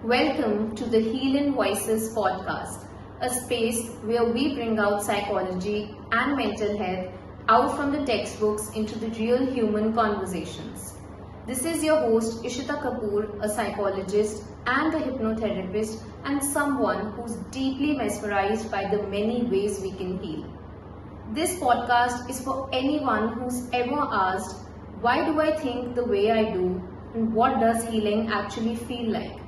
Welcome to the Healing Voices podcast, a space where we bring out psychology and mental health out from the textbooks into the real human conversations. This is your host Ishita Kapoor, a psychologist and a hypnotherapist, and someone who's deeply mesmerized by the many ways we can heal. This podcast is for anyone who's ever asked, why do I think the way I do, and what does healing actually feel like?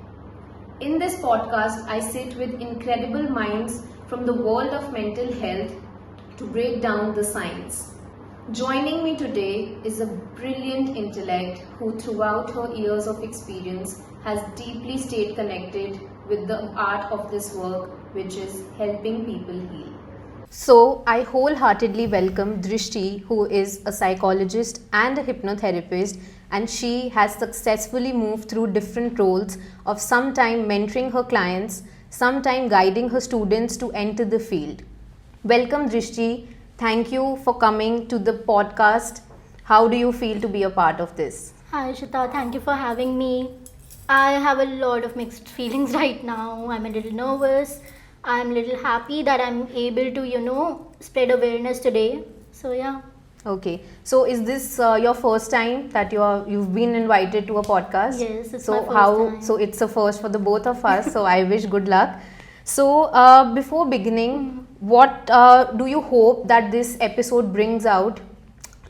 In this podcast, I sit with incredible minds from the world of mental health to break down the science. Joining me today is a brilliant intellect who, throughout her years of experience, has deeply stayed connected with the art of this work, which is helping people heal. So, I wholeheartedly welcome Drishti, who is a psychologist and a hypnotherapist, and she has successfully moved through different roles of sometime mentoring her clients, sometime guiding her students to enter the field. Welcome, Drishti. Thank you for coming to the podcast. How do you feel to be a part of this? Hi Shita, thank you for having me. I have a lot of mixed feelings right now. I'm a little nervous. I'm a little happy that I'm able to, spread awareness today. So yeah. Okay. So is this your first time that you've been invited to a podcast? Yes, it's so my first how time. so it's a first for the both of us. So I wish good luck. So before beginning, what do you hope that this episode brings out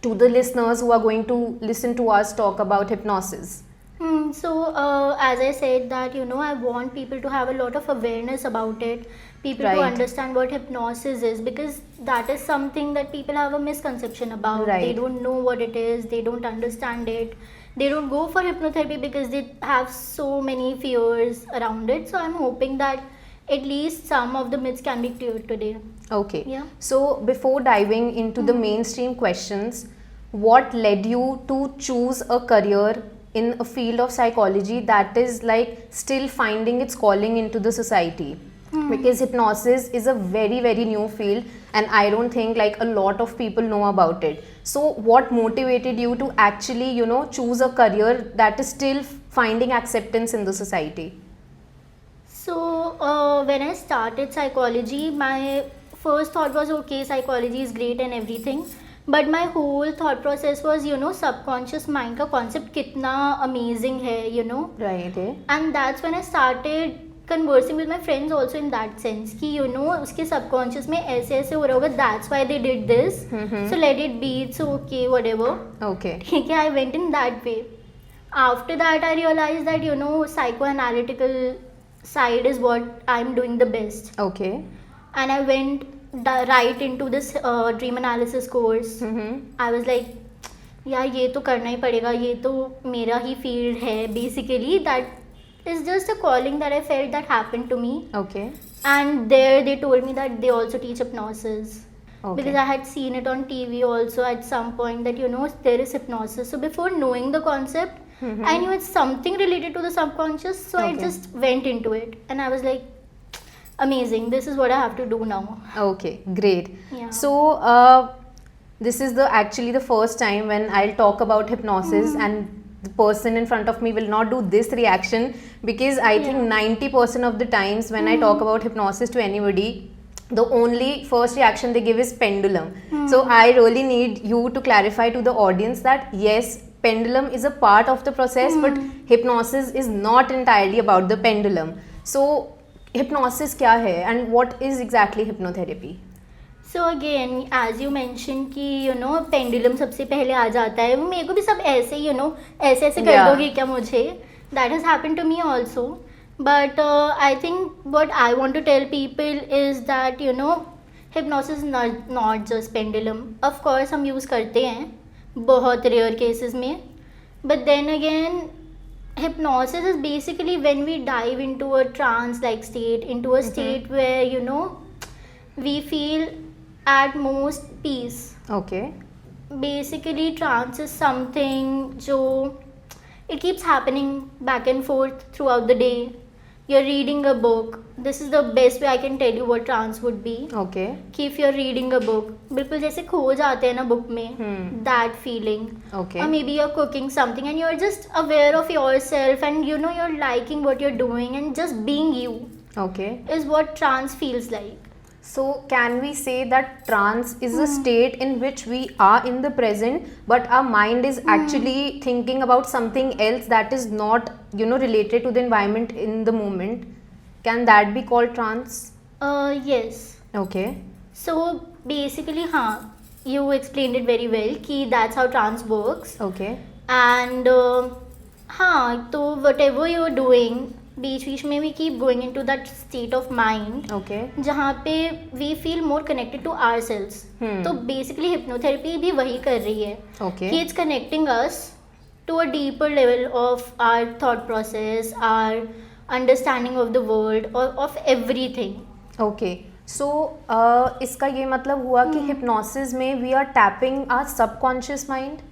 to the listeners who are going to listen to us talk about hypnosis? As I said that I want people to have a lot of awareness about it, people to Right. understand what hypnosis is, because that is something that people have a misconception about. Right. They don't know what it is, they don't understand it, they don't go for hypnotherapy because they have so many fears around it. So I'm hoping that at least some of the myths can be cleared today. Okay. Yeah. So before diving into the mainstream questions, what led you to choose a career in a field of psychology that is like still finding its calling into the society? Because hypnosis is a very, very new field, and I don't think like a lot of people know about it. So what motivated you to actually, choose a career that is still finding acceptance in the society? So when I started psychology, my first thought was okay, psychology is great and everything. But my whole thought process was, subconscious mind का concept कितना amazing है. Right. And that's when I started conversing with my friends also in that sense कि उसके subconscious में ऐसे ऐसे हो रहा होगा, that's why they did this. So let it be, it's okay, whatever. Okay. ठीक है, I went in that way. After that I realized that psychoanalytical side is what I'm doing the best, Okay. and I went right into this dream analysis course. I was like, यार ये तो करना ही पड़ेगा, ये तो मेरा ही field है basically. That is just a calling that I felt that happened to me. Okay. And there they told me that they also teach hypnosis. Okay. Because I had seen it on TV also at some point that there is hypnosis. So before knowing the concept, I knew it's something related to the subconscious. So I Okay. just went into it, and I was like, amazing, this is what I have to do now. Okay, great. Yeah. So this is actually the first time when I'll talk about hypnosis, and the person in front of me will not do this reaction, because I think 90% of the times when I talk about hypnosis to anybody, the only first reaction they give is pendulum. So I really need you to clarify to the audience that yes, pendulum is a part of the process, but hypnosis is not entirely about the pendulum. So hypnosis क्या है, and what is exactly hypnotherapy? So again, as you mentioned कि pendulum सबसे पहले आ जाता है, वो मेरे को भी सब ऐसे ऐसे ऐसे कर Yeah. दोगे क्या मुझे? That has happened to me also. But I think what I want to tell people is that hypnosis is not just pendulum. Of course हम use करते हैं बहुत rare cases में, but then again hypnosis is basically when we dive into a trance like state, into a state where we feel at most peace. Okay. Basically trance is something जो it keeps happening back and forth throughout the day. you're reading a book. This is the best way I can tell you what trance would be. Okay. कि if you're reading a book, बिल्कुल जैसे खो जाते हैं ना book में, that feeling. Okay. Or maybe you're cooking something and you're just aware of yourself and you know you're liking what you're doing and just being you Okay. is what trance feels like. So can we say that trance is a state in which we are in the present, but our mind is actually thinking about something else that is not, related to the environment in the moment? Can that be called trance? Yes. Okay. So basically, you explained it very well कि that's how trance works. Okay. And तो whatever you're doing, बीच बीच में we keep going into that state of mind Okay. जहाँ पे we feel more connected to ourselves. तो basically hypnotherapy भी वही कर रही है Okay. कि it's connecting us to a deeper level of our thought process, our understanding of the world or of everything. Okay. So इसका ये मतलब हुआ कि hypnosis में we are tapping our subconscious mind?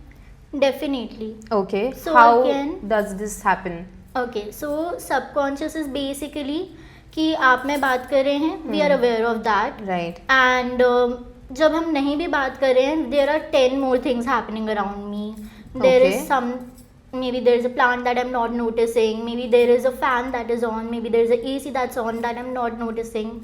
Definitely. Okay. So how again- does this happen? Okay, so subconscious is basically कि आप में बात कर रहे हैं, we are aware of that. Right. And जब हम नहीं भी बात कर रहे हैं, there are 10 more things happening around me. There Okay. is some, maybe there is a plant that I'm not noticing, maybe there is a fan that is on, maybe there is a AC that's on that I'm not noticing.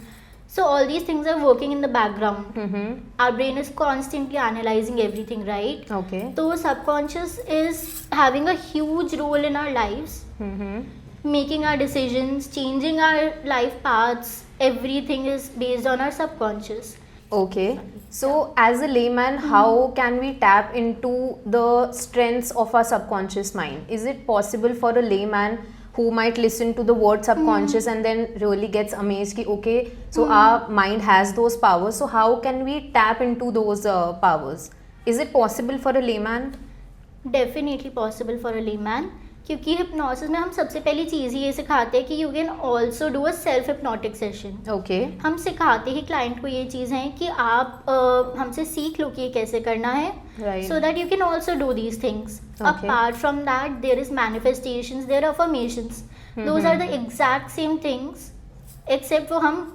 So all these things are working in the background. Mm-hmm. Our brain is constantly analyzing everything, right? Okay. So subconscious is having a huge role in our lives, Mm-hmm. making our decisions, changing our life paths. Everything is based on our subconscious. Okay. So as a layman, how can we tap into the strengths of our subconscious mind? Is it possible for a layman who might listen to the word subconscious and then really gets amazed ki okay, so our mind has those powers, so how can we tap into those powers? Is it possible for a layman? Definitely possible for a layman, क्योंकि hypnosis में हम सबसे पहली चीज़ ये सिखाते हैं कि you can also do a self hypnotic session. Okay. हम सिखाते ही क्लाइंट को ये चीज़ है कि आप हमसे सीख लो कि ये कैसे करना है, Right. so that you can also do these things. Okay. Apart from that, there is manifestations, there are affirmations. Those are the exact same things, except वो हम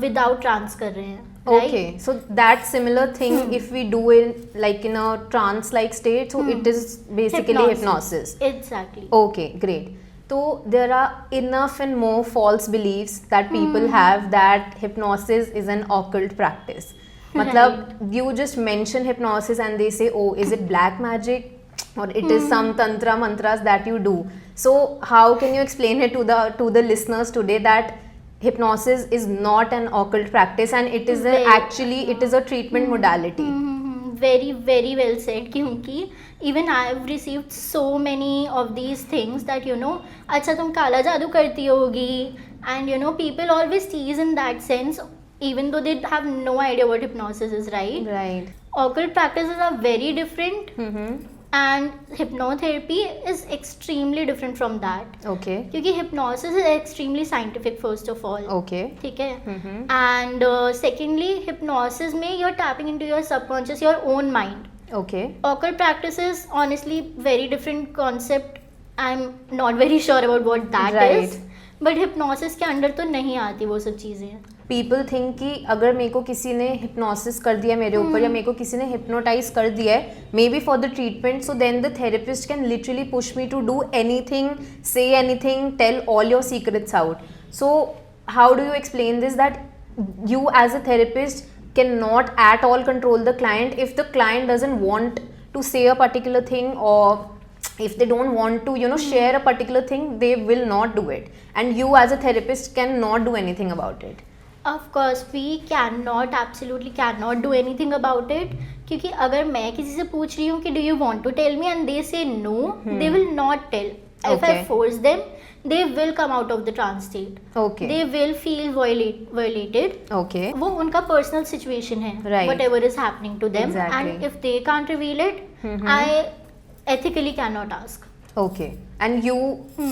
without trance कर रहे हैं. Right? Okay, so that similar thing if we do it like in a trance like state, so it is basically hypnosis. Exactly. Okay, great. So there are enough and more false beliefs that people have that hypnosis is an occult practice. Matlab, you just mention hypnosis and they say, oh, is it black magic or it is some tantra mantras that you do. So how can you explain it to the listeners today that hypnosis is not an occult practice and it is a treatment modality? Very very well said, क्योंकि even I have received so many of these things that अच्छा तुम काला जादू करती होगी, and people always tease in that sense even though they have no idea what hypnosis is, right? Right. Occult practices are very different, Mm-hmm. and hypnotherapy is extremely different from that, Okay. क्योंकि hypnosis is extremely scientific first of all. Okay. ठीक है. Mm-hmm. And secondly, hypnosis में you're tapping into your subconscious, your own mind. Okay. Occult practices, honestly, very different concept. I'm not very sure about what that Right. is. But hypnosis के under तो नहीं आती वो सब चीज़ें. People think कि अगर मेरे को किसी ने हिप्नोसिस कर दिया मेरे ऊपर या मेरे को किसी ने हिप्नोटाइज कर दिया है may be for the treatment, so then the therapist can literally push me to do anything, say anything, tell all your secrets out. So how do you explain this that you as a therapist cannot at all control the client if the client doesn't want to say a particular thing, or if they don't want to share a particular thing, they will not do it, and you as a therapist cannot do anything about it. Of course, we cannot, absolutely cannot do anything about it. क्योंकि अगर मैं किसी से पूछ रही हूँ कि do you want to tell me and they say no, they will not tell. If I Okay. force them, they will come out of the trance state. Okay. They will feel violated. Okay. वो उनका personal situation है. Right. Whatever is happening to them. Exactly. And if they can't reveal it, I ethically cannot ask. Okay. And you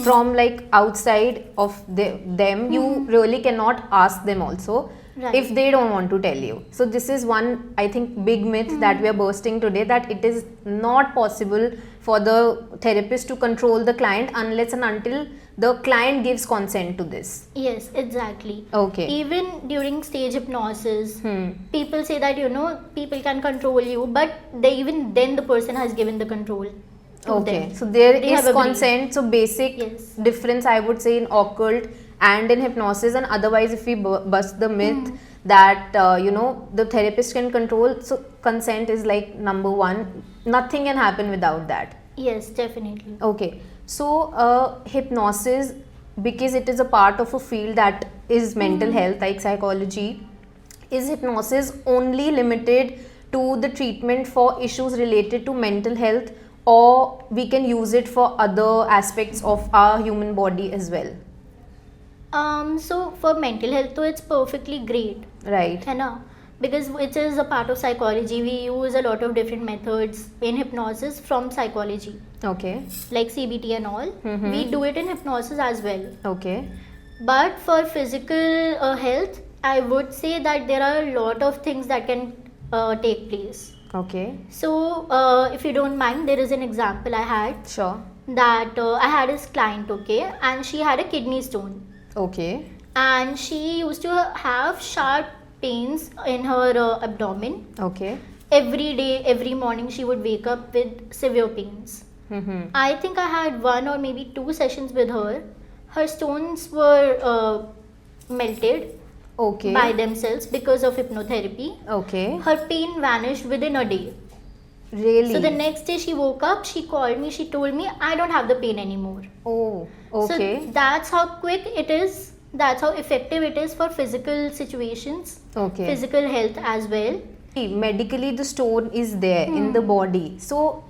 from like outside of them, you really cannot ask them also. Right. If they don't want to tell you. So this is one, I think, big myth that we are bursting today, that it is not possible for the therapist to control the client unless and until the client gives consent to this. Yes, exactly. Okay. Even during stage hypnosis, Hmm. people say that people can control you, but even then the person has given the control to Okay, them. so there They is have agreed. consent. So basic Yes. difference I would say in occult and in hypnosis, and otherwise if we bust the myth that the therapist can control, so consent is like number one. Nothing can happen without that. Yes, definitely. Okay, so hypnosis, because it is a part of a field that is mental health like psychology, is hypnosis only limited to the treatment for issues related to mental health, or we can use it for other aspects of our human body as well? So for mental health, though, it's perfectly great, Right. है ना? Because it is a part of psychology. We use a lot of different methods in hypnosis from psychology, Okay. like CBT and all. We do it in hypnosis as well. Okay. But for physical health, I would say that there are a lot of things that can take place. Okay. So, if you don't mind, there is an example I had Sure. that I had this client, okay, and she had a kidney stone, Okay. and she used to have sharp pains in her abdomen. Okay. Every day, every morning, she would wake up with severe pains. Mm-hmm. I think I had 1 or maybe 2 sessions with her. Her stones were melted Okay. by themselves because of hypnotherapy. Okay. Her pain vanished within a day. Really? So the next day she woke up, she called me, she told me, I don't have the pain anymore. Oh. Okay. So that's how quick it is, that's how effective it is for physical situations, Okay. physical health as well. Medically the stone is there in the body, so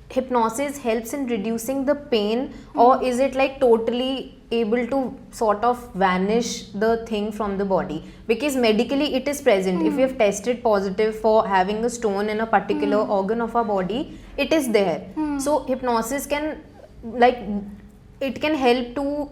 hypnosis helps in reducing the pain, or is it like totally able to sort of vanish the thing from the body? Because medically it is present. If we have tested positive for having a stone in a particular organ of our body, it is there. So hypnosis can, like, it can help to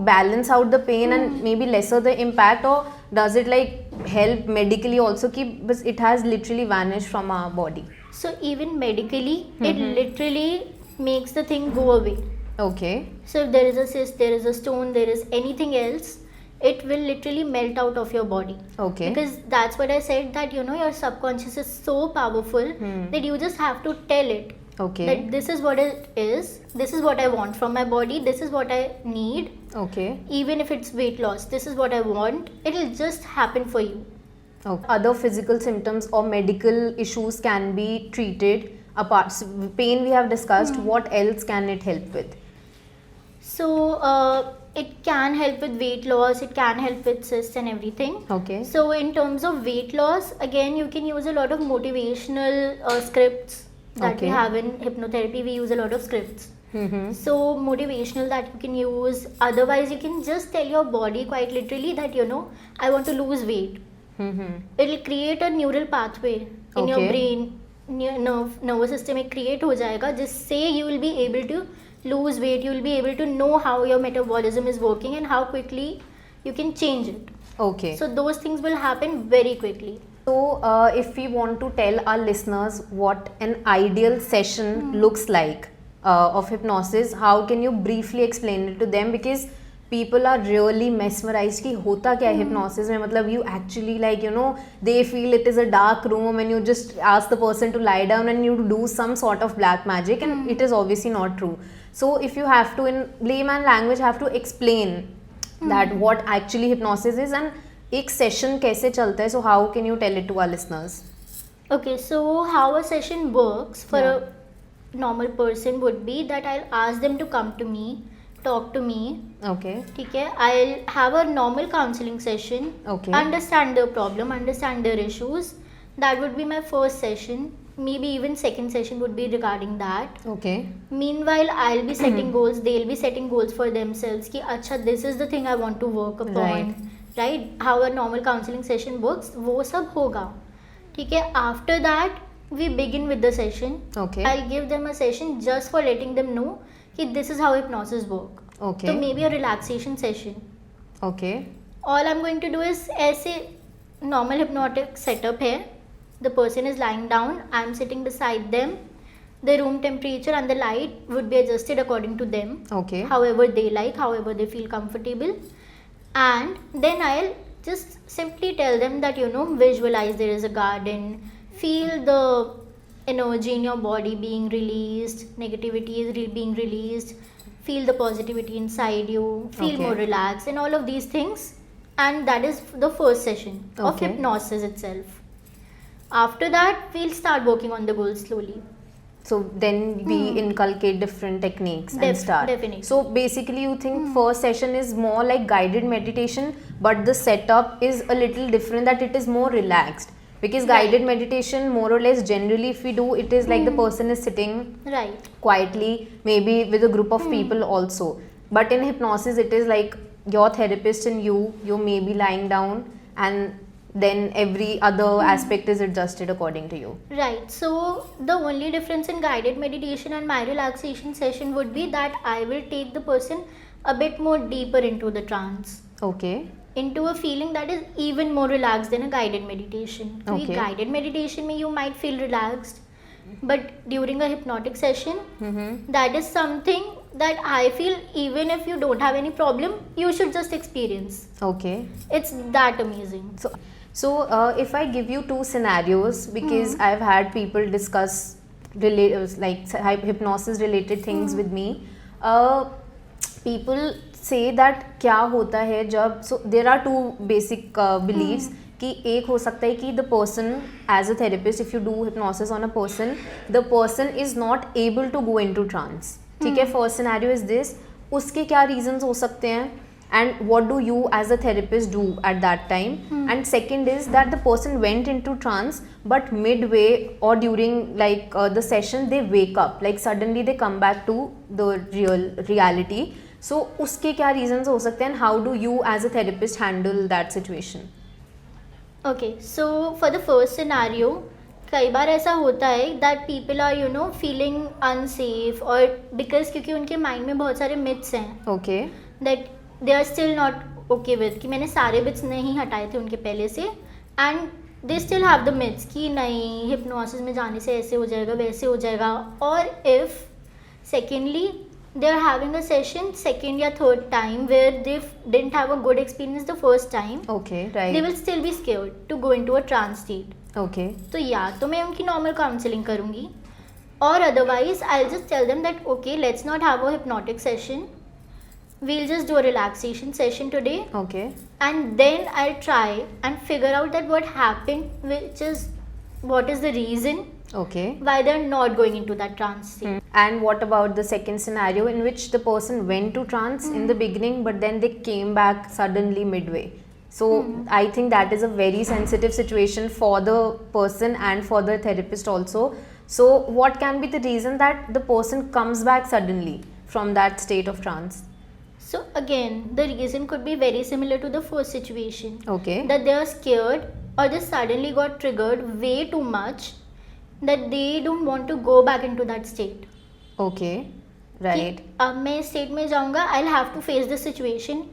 balance out the pain and maybe lesser the impact, or does it like help medically also keep, but it has literally vanished from our body? So even medically, it literally makes the thing go away. Okay. So if there is a cyst, there is a stone, there is anything else, it will literally melt out of your body. Okay. Because that's what I said, that your subconscious is so powerful that you just have to tell it Okay. that this is what it is, this is what I want from my body, this is what I need. Okay. Even if it's weight loss, this is what I want, it'll just happen for you. Okay. Other physical symptoms or medical issues can be treated apart. Pain we have discussed. What else can it help with? So it can help with weight loss, it can help with cysts and everything. Okay. So in terms of weight loss, again you can use a lot of motivational scripts that we Okay. have in hypnotherapy. We use a lot of scripts. Mm-hmm. So motivational that you can use. Otherwise you can just tell your body quite literally that I want to lose weight. Mm-hmm. It'll create a neural pathway in your Okay. brain, nervous system में create हो जाएगा, जिससे you will be able to lose weight. You will be able to know how your metabolism is working and how quickly you can change it. Okay. So those things will happen very quickly. So, if we want to tell our listeners what an ideal session looks like of hypnosis, how can you briefly explain it to them? Because people are really mesmerized कि होता क्या है hypnosis में, मतलब you actually they feel it is a dark room and you just ask the person to lie down and you do some sort of black magic, and it is obviously not true. So if you have to, in layman language, have to explain that what actually hypnosis is and एक session कैसे चलता है, so how can you tell it to our listeners? Okay, so how a session works for a normal person would be that I'll ask them to come to me, talk to me. Okay. ठीक है, I'll have a normal counseling session. Okay. Understand their problem, understand their issues. That would be my first session. Maybe even second session would be regarding that. Okay. Meanwhile, I'll be setting goals. They'll be setting goals for themselves. कि अच्छा, this is the thing I want to work upon. Right? How a normal counseling session works, वो सब होगा. ठीक है. After that, we begin with the session. Okay. I'll give them a session just for letting them know कि this is how hypnosis work. Okay. So maybe a relaxation session. Okay. All I'm going to do is ऐसे normal hypnotic setup है. The person is lying down. I'm sitting beside them. the room temperature and the light would be adjusted according to them, Okay. however they like, however they feel comfortable. And then I'll just simply tell them that, visualize there is a garden, feel the energy in your body being released, negativity is being released, feel the positivity inside you, feel Okay. more relaxed, and all of these things. And that is the first session of Okay. hypnosis itself. After that, we'll start working on the goals slowly. So then we inculcate different techniques and start. Definitely. So basically you think first session is more like guided meditation, but the setup is a little different, that it is more relaxed. Because guided meditation, more or less, generally if we do, it is like the person is sitting Right. quietly, maybe with a group of people also. But in hypnosis, it is like your therapist and you may be lying down, and then every other aspect is adjusted according to you. Right. So the only difference in guided meditation and my relaxation session would be that I will take the person a bit more deeper into the trance, Okay. into a feeling that is even more relaxed than a guided meditation. Okay. Guided meditation में you might feel relaxed, but during a hypnotic session, that is something that I feel even if you don't have any problem, you should just experience. Okay. It's that amazing. So if I give you two scenarios, because I've had people discuss hypnosis related things with me, people say that क्या होता है जब, so there are two basic beliefs, कि एक हो सकता है कि the person as a therapist, if you do hypnosis on a person is not able to go into trance. ठीक है, first scenario is this. उसके क्या reasons हो सकते हैं, and what do you as a therapist do at that time? And second is that the person went into trance, but midway or during the session they wake up, like suddenly they come back to the reality. So उसके क्या reasons हो सकते हैं, and how do you as a therapist handle that situation? Okay, so for the first scenario, कई बार ऐसा होता है that people are feeling unsafe, और because क्योंकि उनके mind में बहुत सारे myths हैं Okay. that they are still not okay with, कि मैंने सारे myths नहीं हटाए थे उनके पहले से, and they still have the myths कि नहीं hypnosis में जाने से ऐसे हो जाएगा वैसे हो जाएगा. और if secondly they are having a session second या third time where they didn't have a good experience the first time, Okay. they Right. will still be scared to go into a trance state. Okay. तो या तो मैं उनकी normal counselling करूँगी, और otherwise I just tell them that okay let's not have a hypnotic session, we'll just do a relaxation session today, Okay. and then I'll try and figure out that what happened, which is what is the reason Okay. why they're not going into that trance state. And what about the second scenario in which the person went to trance in the beginning, but then they came back suddenly midway? So I think that is a very sensitive situation for the person and for the therapist also. So what can be the reason that the person comes back suddenly from that state of trance? So again, the reason could be very similar to the first situation, Okay. that they are scared or they suddenly got triggered way too much that they don't want to go back into that state. Okay. Right. कि अब मैं इस state में जाऊंगा, I will have to face this situation,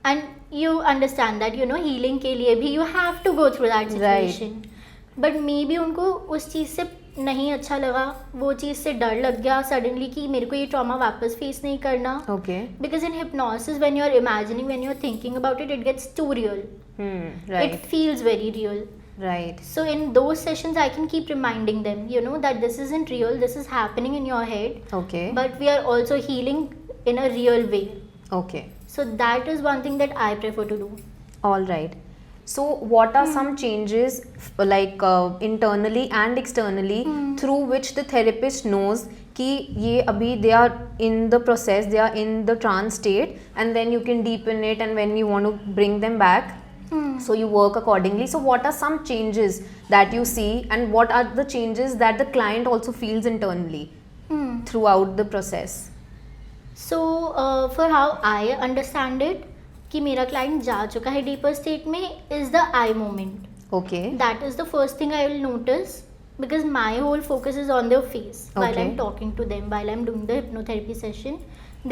and you understand that healing के लिए भी you have to go through that situation. But maybe उनको उस चीज़ से नहीं अच्छा लगा, वो चीज़ से डर लग गया सडनली कि मेरे को ये ट्रॉमा वापस फेस नहीं करना. Okay. Because in hypnosis when you are imagining, when you are thinking about it, it gets too real. Right. It feels very real. Right. So in those sessions I can keep reminding them, that this isn't real, this is happening in your head, Okay. but we are also healing in a real way. Okay. So that is one thing that I prefer to do. All right. So what are some changes internally and externally through which the therapist knows कि ये अभी they are in the process, they are in the trance state, and then you can deepen it, and when you want to bring them back, so you work accordingly. So what are some changes that you see, and what are the changes that the client also feels internally throughout the process? So for how I understand it, कि मेरा client जा चुका है deeper state में, is the I moment. Okay. That is the first thing I will notice, because my whole focus is on their face while Okay. I'm talking to them, while I'm doing the hypnotherapy session.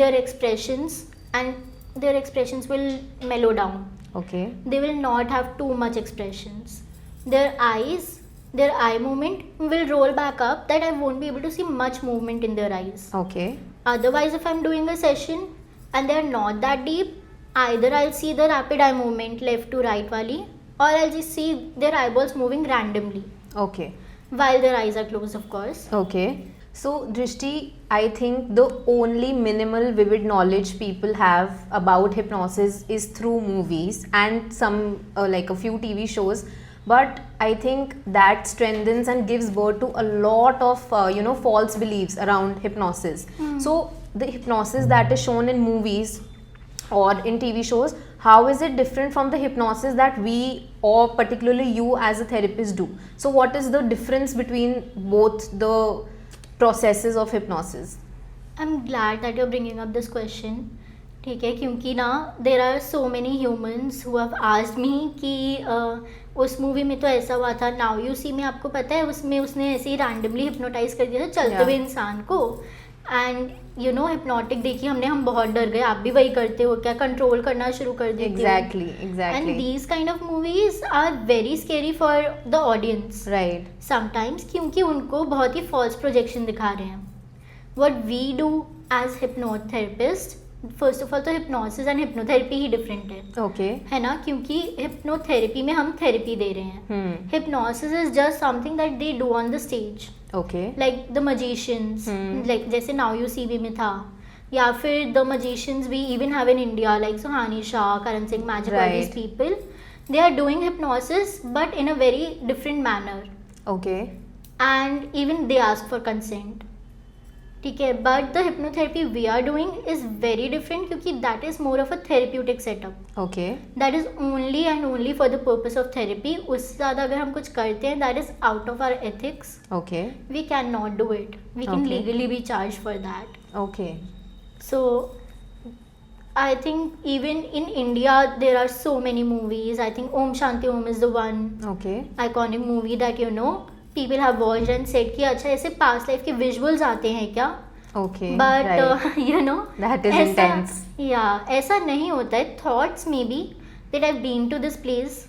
Their expressions, and their expressions will mellow down. Okay. They will not have too much expressions. Their eyes their eye movement will roll back up that I won't be able to see much movement in their eyes. Okay. Otherwise, if I'm doing a session and they're not that deep, either I'll see the rapid eye movement left to right wali, or I'll just see their eyeballs moving randomly Okay. while their eyes are closed, of course. Okay. So, Drishti, I think the only minimal vivid knowledge people have about hypnosis is through movies and some like a few TV shows. But I think that strengthens and gives birth to a lot of false beliefs around hypnosis. So, the hypnosis that is shown in movies or in TV shows, how is it different from the hypnosis that we, or particularly you as a therapist, do? So what is the difference between both the processes of hypnosis? I'm glad that you're bringing up this question. ठीक है, क्योंकि ना there are so many humans who have asked me कि उस movie में तो ऐसा हुआ था, नाउ यू सी में आपको पता है उसमें उसने ऐसे ही रैंडमली हिप्नोटाइज कर दिया था चलते हुए इंसान को, एंड यू नो हिप्नोटिक देखी हमने, हम बहुत डर गए, आप भी वही करते हो क्या, कंट्रोल करना शुरू कर देते हो. Exactly. And these kind of movies are very scary for the audience Right. Sometimes, क्योंकि उनको बहुत ही फॉल्स प्रोजेक्शन दिखा रहे हैं. What we do as hypnotherapist, first of all तो हिप्नोसिस एंड हिप्नोथेरेपी ही डिफरेंट Okay. है ना, क्योंकि हिप्नोथेरेपी में हम थेरेपी दे रहे हैं. Hypnosis is just something that they do on the stage, Okay. Like the magicians, like जैसे नाउ यू सी में था, या फिर the magicians we even have in India like Suhani Shah, Karan Singh magic, all these Right. People, they are doing hypnosis but in a very different manner, Okay. And even they ask for consent. ठीक है, but the hypnotherapy we are doing is very different, क्योंकि that is more of a therapeutic setup. Okay. That is only and only for the purpose of therapy. उससे ज़्यादा अगर हम कुछ करते हैं that is out of our ethics. Okay. We cannot do it. We can Okay. legally be charged for that. Okay. So, I think even in India there are so many movies. I think Om Shanti Om is the one Okay. iconic movie that people have watched and said कि अच्छा ऐसे past life के visuals आते हैं क्या? Okay. But right. That is ऐसा, intense. Yeah, ऐसा नहीं होता है. Thoughts maybe that I've been to this place.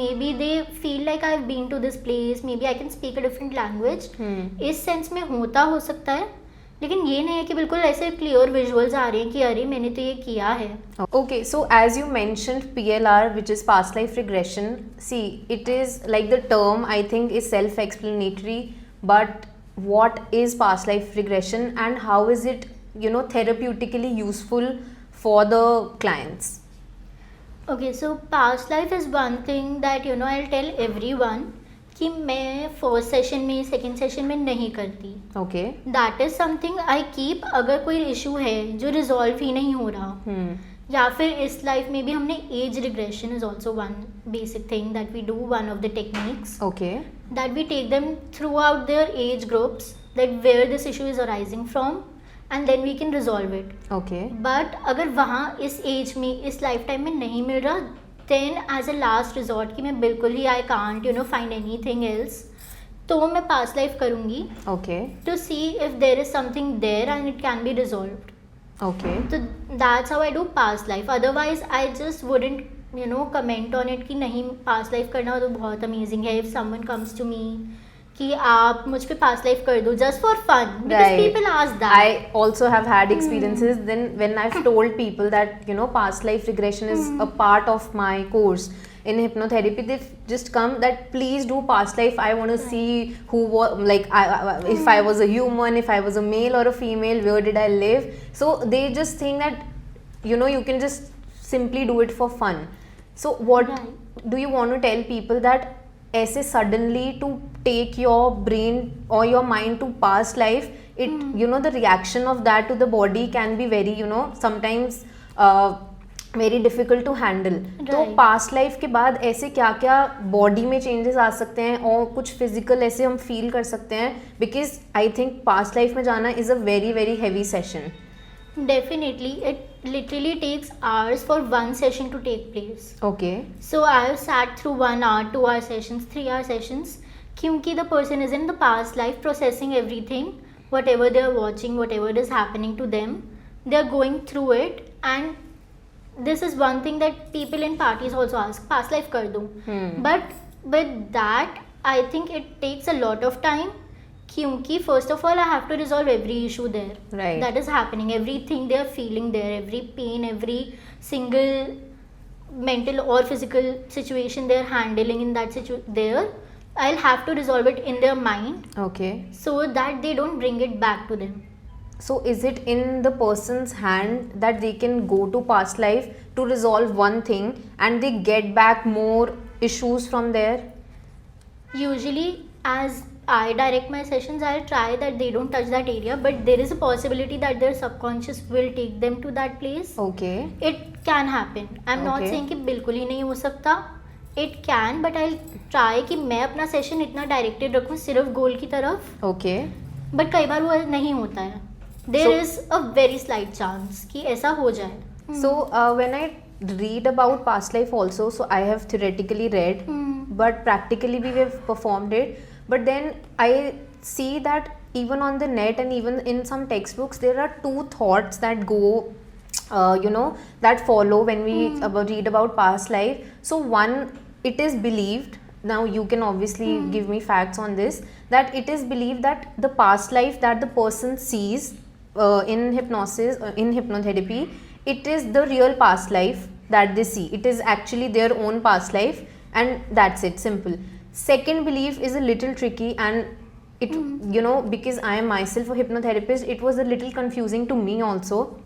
Maybe they feel like I've been to this place. Maybe I can speak a different language. इस sense में होता हो सकता है, लेकिन ये नहीं है कि बिल्कुल ऐसे क्लियर विजुअल्स आ रहे हैं कि अरे मैंने तो ये किया है. Okay, so as you mentioned PLR, which is past life regression, see, it is like the term I think is self-explanatory, but what is past life regression and how is it, therapeutically useful for the clients? Okay, so past life is one thing that I'll tell everyone कि मैं first session में second session में नहीं करती. Okay. That is something I keep. अगर कोई issue है जो रिजॉल्व ही नहीं हो रहा, या फिर इस लाइफ में भी हमने age regression is also one basic thing that we do, one of the techniques Okay. that we take them throughout their age groups, that where this issue is arising from, and then we can resolve it. Okay. But अगर वहाँ इस as में इस life time में नहीं मिल रहा, then as a last resort कि मैं बिल्कुल ही I can't find anything else, तो मैं past life करूँगी Okay. to see if there is something there and it can be resolved. Okay. So that's how I do past life. Otherwise I just wouldn't comment on it कि नहीं past life करना तो बहुत amazing है. If someone comes to me कि आप मुझ पे past life कर दो just for fun, because Right. people ask that. I also have had experiences. Then when I've told people that past life regression is a part of my course in hypnotherapy, they've just come that please do past life. I want to see who was like if I was a human, if I was a male or a female, where did I live? So they just think that you can just simply do it for fun. So what Right. do you want to tell people that ऐसे suddenly to take your brain or your mind to past life, it the reaction of that to the body can be very sometimes very difficult to handle. तो Right. past life के बाद ऐसे क्या क्या body में changes आ सकते हैं और कुछ physical ऐसे हम feel कर सकते हैं, because I think past life में जाना is a very very heavy session. Definitely, it literally takes hours for one session to take place. Okay. So I have sat through 1 hour, 2 hour sessions, 3 hour sessions, क्योंकि the person is in the past life processing everything, whatever they are watching, whatever is happening to them, they are going through it. And this is one thing that people in parties also ask, past life कर दूँ. But with that I think it takes a lot of time, क्योंकि first of all I have to resolve every issue there Right. that is happening, everything they are feeling there, every pain, every single mental or physical situation they are handling in that there. I'll have to resolve it in their mind Okay. so that they don't bring it back to them. So is it in the person's hand that they can go to past life to resolve one thing and they get back more issues from there? Usually, as I direct my sessions, I'll try that they don't touch that area, but there is a possibility that their subconscious will take them to that place. Okay. It can happen. I'm not Okay. saying कि बिल्कुल ही नहीं हो सकता. It can, but I'll try कि मैं अपना session इतना directed रखूँ सिर्फ गोल की तरफ. Okay. बट कई बार वो नहीं होता है. There So- is a very slight chance कि ऐसा हो जाए. So when I read about past life also, so I have theoretically read, but practically we have performed it. But then I see that even on the net and even in some textbooks, there are two thoughts that go, that follow when we read about past life. So one, it is believed, now you can obviously give me facts on this, that it is believed that the past life that the person sees in hypnosis, in hypnotherapy, it is the real past life that they see. It is actually their own past life, and that's it, simple. Second belief is a little tricky, and it, because I am myself a hypnotherapist, it was a little confusing to me also,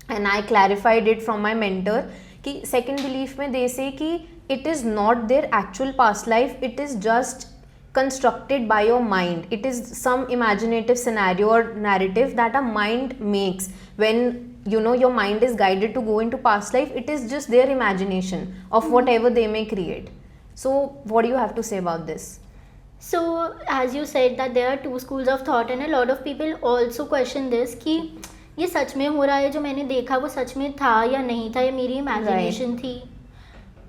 and I clarified it from my mentor कि second belief में they say कि it is not their actual past life, it is just constructed by your mind. It is some imaginative scenario or narrative that a mind makes when your mind is guided to go into past life. It is just their imagination of whatever they may create. So what do you have to say about this? So as you said that there are two schools of thought, and a lot of people also question this कि ये सच में हो रहा है, जो मैंने देखा वो सच में था या नहीं था, या मेरी imagination थी.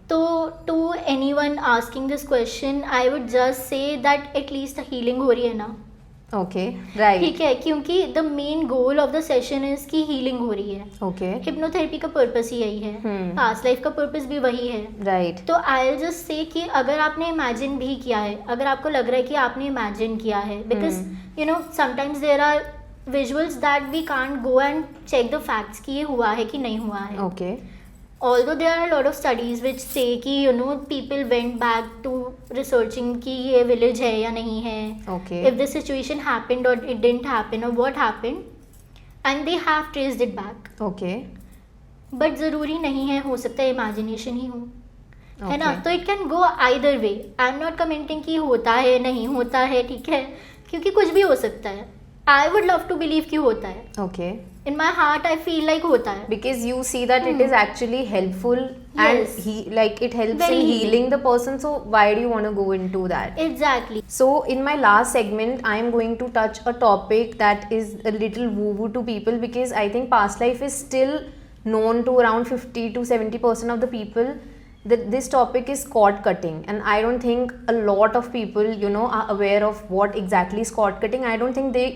तो to anyone asking this question, I would just say that at least healing हो रही है ना. Okay, right. ठीक है, क्योंकि the main goal of the session is कि healing हो रही है. Okay, हिप्नोथेरेपी का पर्पस ही यही है. पास्ट लाइफ का पर्पस भी वही है. right. तो आई जस्ट से कि अगर आपने इमेजिन भी किया है, अगर आपको लग रहा है कि आपने इमेजिन किया है, because sometimes there are visuals that we can't go and check the facts कि ये हुआ है कि नहीं हुआ है. Okay, although there are a lot of studies which say कि people went back to researching कि ये village है या नहीं है, okay. if the situation happened or it didn't happen or what happened, and they have traced it back. Okay, but ज़रूरी नहीं है, हो सकता है imagination ही हो, है ना. Okay. तो it can go either way. I am not commenting कि होता है नहीं होता है, ठीक है, क्योंकि कुछ भी हो सकता है. I would love to believe कि होता है. Okay. In my heart I feel like होता है. Because you see that it is actually helpful, Yes. and it helps Very in healing. healing the person. So why do you want to go into that? Exactly. So in my last segment, I am going to touch a topic that is a little woo-woo to people, because I think past life is still known to around 50 to 70% of the people. That this topic is cord cutting, and I don't think a lot of people are aware of what exactly is cord cutting. I don't think they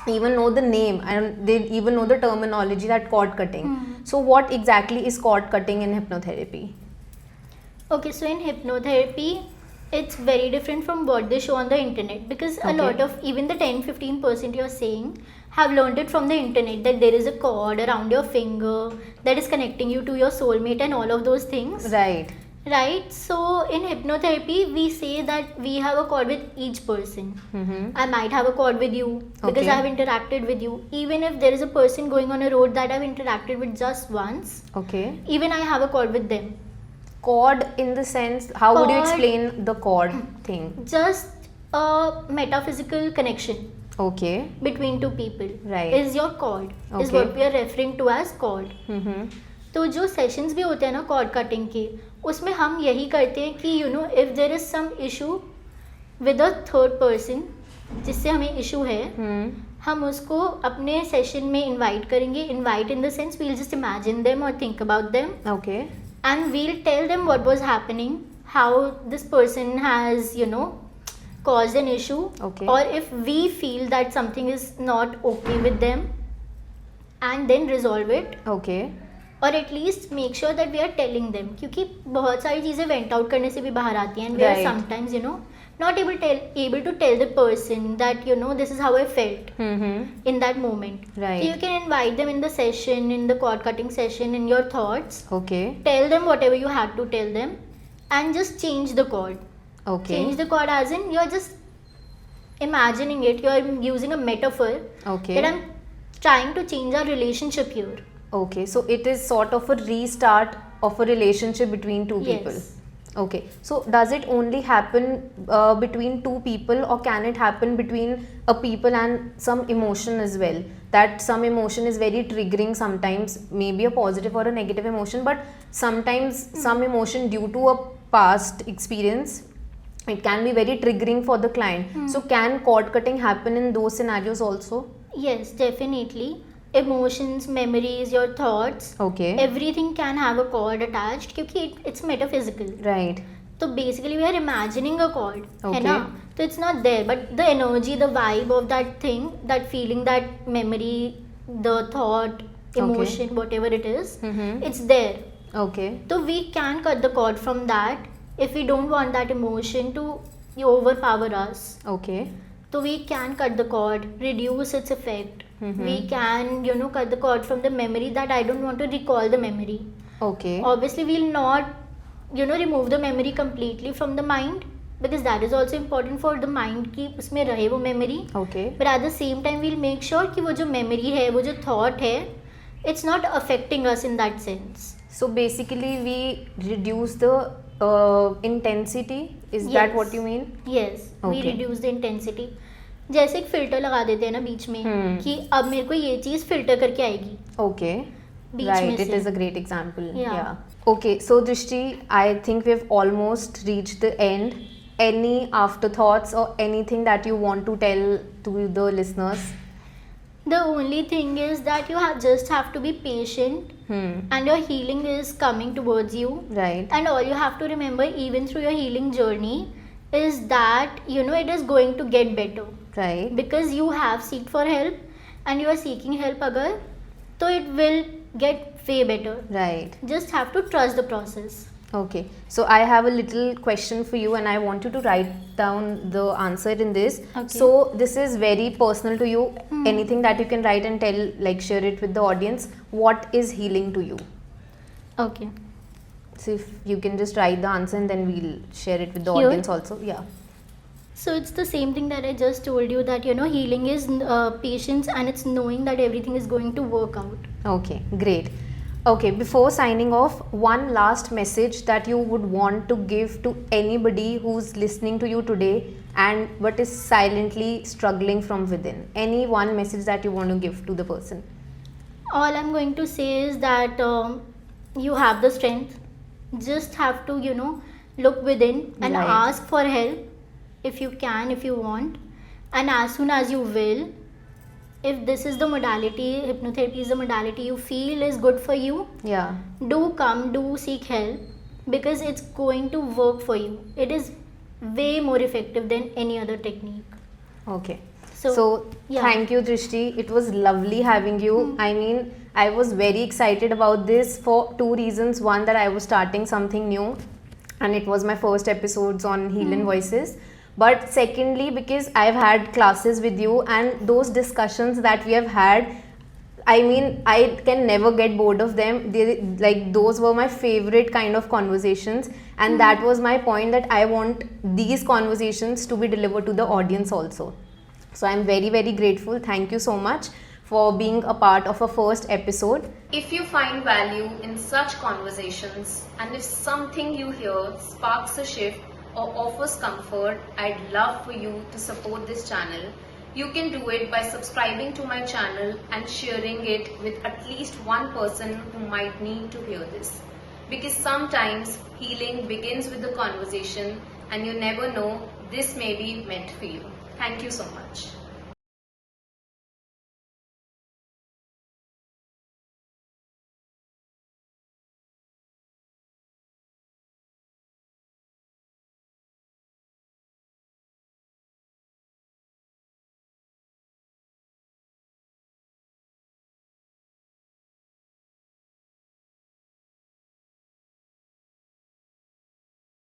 even know the name, and they even know the terminology that cord cutting. So what exactly is cord cutting in hypnotherapy? Okay, so in hypnotherapy, it's very different from what they show on the internet, because a Okay. lot of even the 10-15% you're saying have learned it from the internet, that there is a cord around your finger that is connecting you to your soulmate and all of those things. Right. Right? So in hypnotherapy, we say that we have a cord with each person. I might have a cord with you because Okay. I have interacted with you. Even if there is a person going on a road that I've interacted with just once, Okay. even I have a cord with them. Cord in the sense, how would you Cord- explain the cord thing? Just a metaphysical connection Okay. between two people. Right. Is your cord. Is Okay. what we are referring to as cord. तो जो sessions भी होते हैं ना cord cutting के, उसमें हम यही करते हैं कि if there is some issue with a third person जिससे हमें इशू है, हम उसको अपने सेशन में इनवाइट करेंगे. Invite in the sense we'll just imagine them और think about them, Okay. and we'll tell them what was happening, how this person has caused an issue, Okay. or if we feel that something is not okay with them, and then resolve it. Okay. और at least make sure that we are telling them, क्योंकि बहुत सारी चीज़ें went out करने से भी बाहर आती हैं, and we are Right. Sometimes not able to tell the person that this is how I felt in that moment. Right. So you can invite them in the session, in the cord cutting session, in your thoughts. Okay. Tell them whatever you had to tell them, and just change the cord. Okay. Change the cord as in you're just imagining it. You're using a metaphor Okay. that I'm trying to change our relationship here. Okay. So it is sort of a restart of a relationship between two people. Yes. Okay. So does it only happen between two people, or can it happen between a people and some emotion as well? That some emotion is very triggering sometimes, maybe a positive or a negative emotion, but sometimes some emotion due to a past experience, it can be very triggering for the client. So can cord cutting happen in those scenarios also? Yes, definitely. Emotions, memories, your thoughts, Okay. everything can have a cord attached, क्योंकि it's metaphysical. Right. तो basically we are imagining a cord, है Okay. ना? तो it's not there, but the energy, the vibe of that thing, that feeling, that memory, the thought, emotion, whatever it is, it's there. Okay. So we can cut the cord from that if we don't want that emotion to overpower us. Okay. So we can cut the cord, reduce its effect. We can, cut the cord from the memory that I don't want to recall the memory. Okay. Obviously, we'll not, remove the memory completely from the mind, because that is also important for the mind कि उसमें रहे वो memory. Okay. But at the same time, we'll make sure कि वो जो memory है, वो जो thought है, it's not affecting us in that sense. So basically we reduce the intensity. Is that Yes. what you mean? Yes, we Okay. reduce the intensity. जैसे एक filter लगा देते हैं ना बीच में कि अब मेरे को ये चीज़ फिल्टर करके आएगी Okay. बीच Right. में It से. is a great example. Yeah. Okay. So Drishti, I think we've almost reached the end. Any afterthoughts or anything that you want to tell to the listeners? The only thing is that you just have to be patient, and your healing is coming towards you. Right. And all you have to remember, even through your healing journey, is that it is going to get better, Right. because you have seeked for help and you are seeking help agar, so it will get way better. Right. Just have to trust the process. Okay. So I have a little question for you, and I want you to write down the answer in this. Okay. So this is very personal to you. Anything that you can write and tell, like share it with the audience. What is healing to you? Okay. So if you can just write the answer, and then we'll share it with the Here? audience also. Yeah. So it's the same thing that I just told you, that healing is patience, and it's knowing that everything is going to work out. Okay, great. Okay, before signing off, one last message that you would want to give to anybody who's listening to you today and but is silently struggling from within. Any one message that you want to give to the person? All I'm going to say is that you have the strength. Just have to look within and Right. ask for help if you can, if you want, and as soon as you will, if this is the modality, hypnotherapy is the modality you feel is good for you, Yeah. do seek help, because it's going to work for you. It is way more effective than any other technique. Okay. So, So yeah. thank you, Drishti. It was lovely having you. I mean, I was very excited about this for two reasons. One, that I was starting something new, and it was my first episodes on Healing Voices. But secondly, because I've had classes with you, and those discussions that we have had, I mean, I can never get bored of them. Those were my favorite kind of conversations, and that was my point, that I want these conversations to be delivered to the audience also. So I'm very, very grateful. Thank you so much for being a part of our first episode. If you find value in such conversations, and if something you hear sparks a shift or offers comfort, I'd love for you to support this channel. You can do it by subscribing to my channel and sharing it with at least one person who might need to hear this. Because sometimes healing begins with the conversation, and you never know, this may be meant for you. Thank you so much.